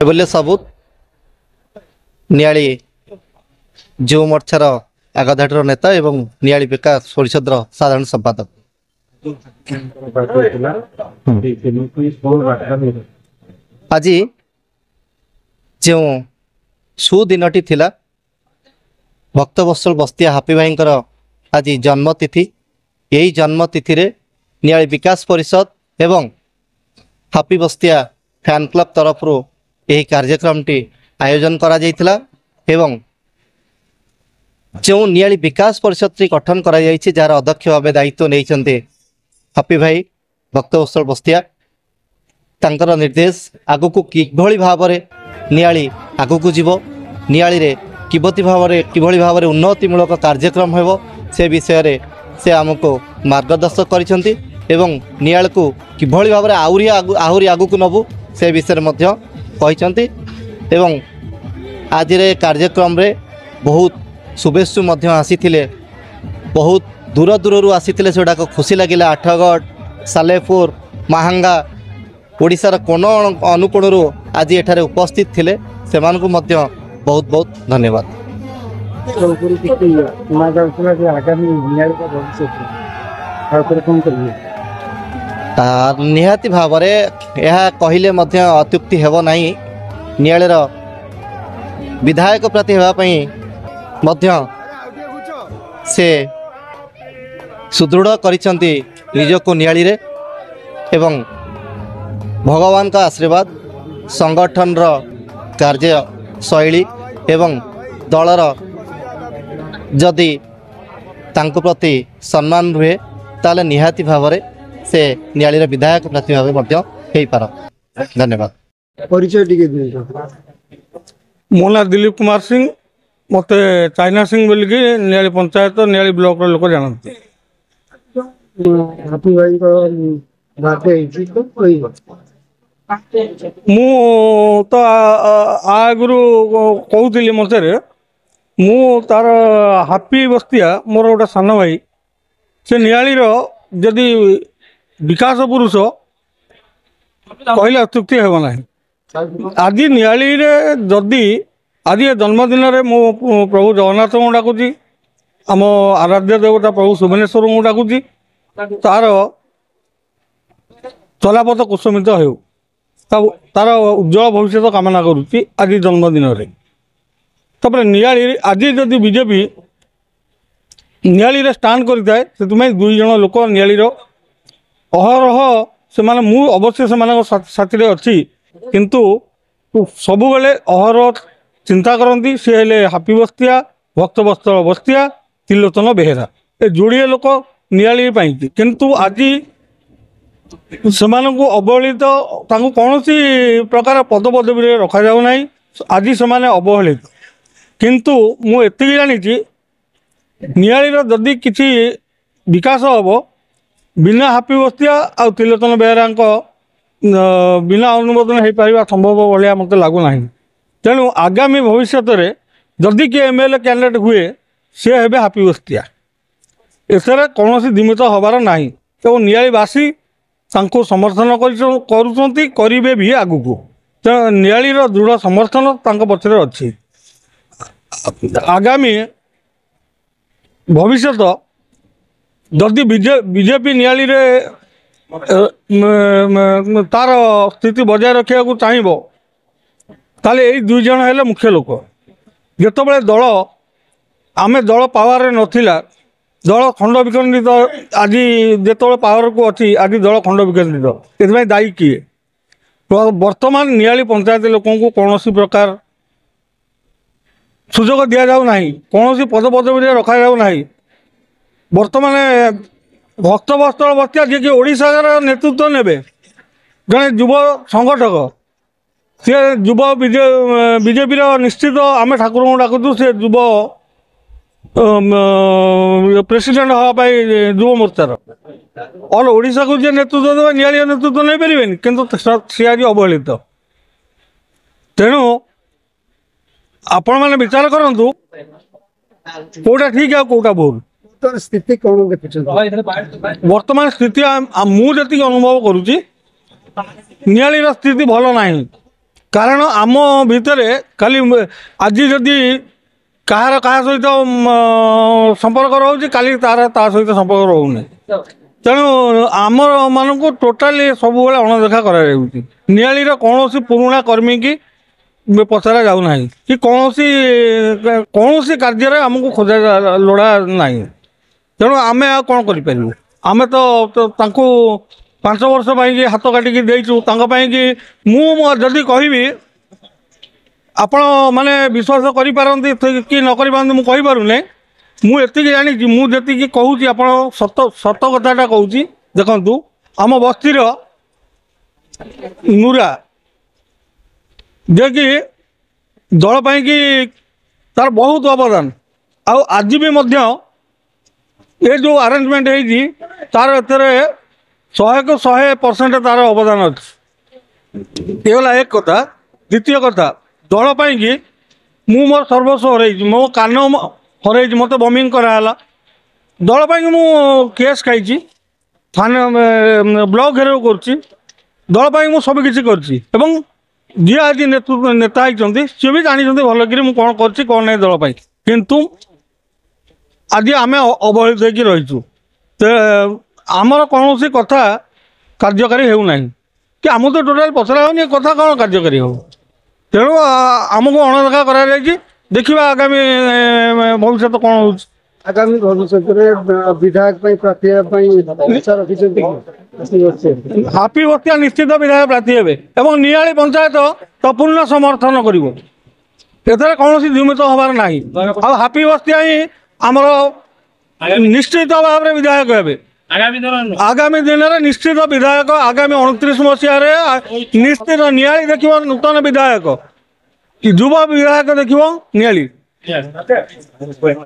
बोले सबूत नियाली जो मोर्चार आगधाटर नेता एवं नियाली विकास परिषद साधारण संपादक आज जो सुदिनटी थिला भक्तवत्सल बस्तिया हापी भाई आज जन्मतिथि यही जन्मतिथि रे नियाली विकास परिषद एवं हापी बस्तिया फैन क्लब तरफ यही कार्यक्रम टी आयोजन करा जायतिला एवं जो नियाली विकास परिषद टी गठन करा जायछि जार अध्यक्ष भाव दायित्व नहीं हापी भाई भक्तवत्सल बस्तिया तांकर निर्देश आगु को किभली भाव में नियाली आगु को जीव नियाली रे किभली भाव में उन्नतिमूलक कार्यक्रम हेबो से विषय रे से आमको मार्गदर्शक करिसेंती एवं नियाल को किभली भाव में आहुरी आगु को नबु से विषय में कहिसेंती एवं आज रे कार्यक्रम रे बहुत शुभेच्छु मध्य आसीथिले बहुत दूर दूर आसीथिले सेटा को खुशी लगिला आठगढ़ सालेपुर महांगा ओडिशार कोन अनुकोण आज एठारे उपस्थित थिले सेमानकु मध्य बहुत बहुत धन्यवाद। निहाती भाव यह कहले मध्य अत्युक्ति हेबो नाही नियाळेर विधायक प्रति हेबापई मध्य से सुदृढ़ करिसंती निजको नियाळी रे एवं भगवान का आशीर्वाद संगठन रो कार्य शैली एवं दलर जदि तांको प्रति सम्मान रुहे ताले निहाती भाव से नियाळीर विधायक प्रति भाव मध्य हेई पार। धन्यवाद। परिचय टिके दियो। मो ना दिलीप कुमार सिंह मते चाइना सिंह बोल के नियाली पंचायत नियाली ब्लॉक रो लोक जानते। हापी भाई को बाटे हिची तो कोई मु तो आगुरु कहूली मत मु तार हापी बस्तिया मोर गोटे सान भाई से नियाली जदि विकास पुरुष कहले अत्युक्ति हेब ना। आज नियाली जदि आज जन्मदिन में मो प्रभु जगन्नाथ को डाकुची आम आराध्य देवता प्रभु सुभनेश्वर को डाकुची तार चलापथ कुसुमित हो तार उज्जवल भविष्य कामना करुच्ची आज जन्मदिन में। तापर नियाली आज जदि बीजेपी नियाली स्टांड करें से दुई जन लोक नियाली अहरह से मु अवश्य से साथी अच्छी किंतु सबु बेले अहरह चिंता करती सी हेले हापी बस्तिया भक्तवत्सल बस्तिया त्रिलोचन बेहेरा ए जोड़े लोक नियाली किंतु आज से अवहेलित कौन प्रकार पद पदवी रखा जाऊ ना आज से अवहेलित किंतु मु एति जानी नियालीर जदि किसी विकास हम बिना हापी बस्तिया आ त्रिलोचन बेहेरा बिना अनुमोदन हो पार संभव भाया मत लगुना। तेणु आगामी भविष्य में जदि किए एमएलए कैंडिडेट हुए सी हे हापी बस्तिया एसरे कौन द्विमत हबार ना तो नियालीवासी समर्थन करेंगे भी आगु को तेणु नियालीर दृढ़ समर्थन पक्षर अच्छी। आगामी भविष्य जदि बीजेपी नियाली तार स्थिति बजाय रखा चाहिए ताले यही दुई जन है मुख्य लोक जिते बड़े दल आम दल पावर नथिला दल खंड विखंडित आज जिते पावर को अच्छी आज दल खंड विखंडित ये दायी किए वर्तमान नियाली पंचायत लोक कौन प्रकार सुजोग दि जाऊ ना कौन पद पदवी रखा जाऊ ना। वर्तमान भक्तवत्सल बस्तिया जी कि ओडिशार नेतृत्व नेबे जड़े युव संगठक सी युव बीजेपी निश्चित आम ठाकुर को डाकुचु से युव प्रेसिडेंट हाँपाई युव मोर्चार ऑल ओडिशा को जी नेतृत्व देवे नियाली नेतृत्व नहीं पारे किंतु सी आज अवहेलित। तेणु आपण मैंने विचार करूँ कौटा ठीक है कौटा भूल स्थिति कौन देखुं वर्तमान स्थिति मुझे अनुभव करुच्ची नियालीर स्थिति भल ना କାରଣ ଆମ ଭିତରେ ଖାଲି ଆଜି ଯଦି କାହାର କାହା ସହିତ ସମ୍ପର୍କ ରହୁଛି, କାଲି ତାର ତା ସହିତ ସମ୍ପର୍କ ରହୁନି। ତେଣୁ ଆମର ମାନଙ୍କୁ ଟୋଟାଲି ସବୁବେଳେ ଅଣଦେଖା କରାଯାଉଛି। ନିଆଳିର କୌଣସି ପୁରୁଣା କର୍ମୀକି ପଚରା ଯାଉନାହିଁ କି କୌଣସି କାର୍ଯ୍ୟରେ ଆମକୁ ଖୋଜା ଲୋଡ଼ା ନାହିଁ। ତେଣୁ ଆମେ ଆଉ କ'ଣ କରିପାରିବୁ? ଆମେ ତ ତାଙ୍କୁ 5 ବର୍ଷ ପାଇଁକି ହାତ କାଟିକି ଦେଇଛୁ। ତାଙ୍କ ପାଇଁକି ମୁଁ ଯଦି କହିବି, ଆପଣ ମାନେ ବିଶ୍ୱାସ କରିପାରନ୍ତି କି ନ କରିପାରନ୍ତି ମୁଁ କହିପାରୁନି। ମୁଁ ଏତିକି ଜାଣିଛି, ମୁଁ ଯେତିକି କହୁଛି ଆପଣ ସତ କଥାଟା କହୁଛି। ଦେଖନ୍ତୁ, ଆମ ବସ୍ତିର ନୁରା ଯିଏକି ଦଳ ପାଇଁକି ତାର ବହୁତ ଅବଦାନ, ଆଉ ଆଜି ବି ମଧ୍ୟ ଏ ଯେଉଁ ଆରେଞ୍ଜମେଣ୍ଟ ହେଇଛି ତାର ଏଥିରେ 100କୁ 100% ତାର ଅବଦାନ ଅଛି। ଏ ହେଲା ଏକ କଥା। ଦ୍ୱିତୀୟ କଥା, ଦଳ ପାଇଁକି ମୁଁ ମୋର ସର୍ବସ୍ୱ ହରେଇଛି, ମୋ କାନ ହରେଇଛି, ମୋତେ ବମିଂ କରାହେଲା। ଦଳ ପାଇଁକି ମୁଁ କେସ୍ ଖାଇଛି, ଥାନା ବ୍ଲକ୍ ଘେରାଉ କରୁଛି। ଦଳ ପାଇଁ ମୁଁ ସବୁ କିଛି କରିଛି ଏବଂ ଯିଏ ଆଜି ନେତା ହେଇଛନ୍ତି ସିଏ ବି ଜାଣିଛନ୍ତି ଭଲକିରି ମୁଁ କ'ଣ କରିଛି କ'ଣ ନାହିଁ ଦଳ ପାଇଁ। କିନ୍ତୁ ଆଜି ଆମେ ଅବହେଳିତ ହେଇକି ରହିଛୁ। ଆମର କୌଣସି କଥା କାର୍ଯ୍ୟକାରୀ ହେଉନାହିଁ କି ଆମକୁ ତ ଟୋଟାଲ୍ ପଚରା ହେଉନି, ଏ କଥା କ'ଣ କାର୍ଯ୍ୟକାରୀ ହେବ। ତେଣୁ ଆମକୁ ଅଣଦେଖା କରାଯାଇଛି। ଦେଖିବା ଆଗାମୀ ଭବିଷ୍ୟତ କ'ଣ ହେଉଛି। ଆଗାମୀ ଭବିଷ୍ୟତରେ ବିଧାୟକ ପାଇଁ ପ୍ରାର୍ଥୀ ହେବା ପାଇଁ ଇଚ୍ଛା ରଖିଛନ୍ତି? ହାପି ବସ୍ତିଆ ନିଶ୍ଚିତ ବିଧାୟକ ପ୍ରାର୍ଥୀ ହେବେ ଏବଂ ନିଆଳି ପଞ୍ଚାୟତ ତ ପୂର୍ଣ୍ଣ ସମର୍ଥନ କରିବ। ଏଥିରେ କୌଣସି ଦ୍ୱିମତ ହେବାର ନାହିଁ। ଆଉ ହାପି ବସ୍ତିଆ ହିଁ ଆମର ନିଶ୍ଚିତ ଭାବରେ ବିଧାୟକ ହେବେ। ଆଗାମୀ ଦିନରେ ନିଶ୍ଚିତ ବିଧାୟକ। ଆଗାମୀ 29 ମସିହାରେ ନିଶ୍ଚିତ ନିଆଳି ଦେଖିବ ନୂତନ ବିଧାୟକ, ଯୁବ ବିଧାୟକ ଦେଖିବ ନିଆଳି।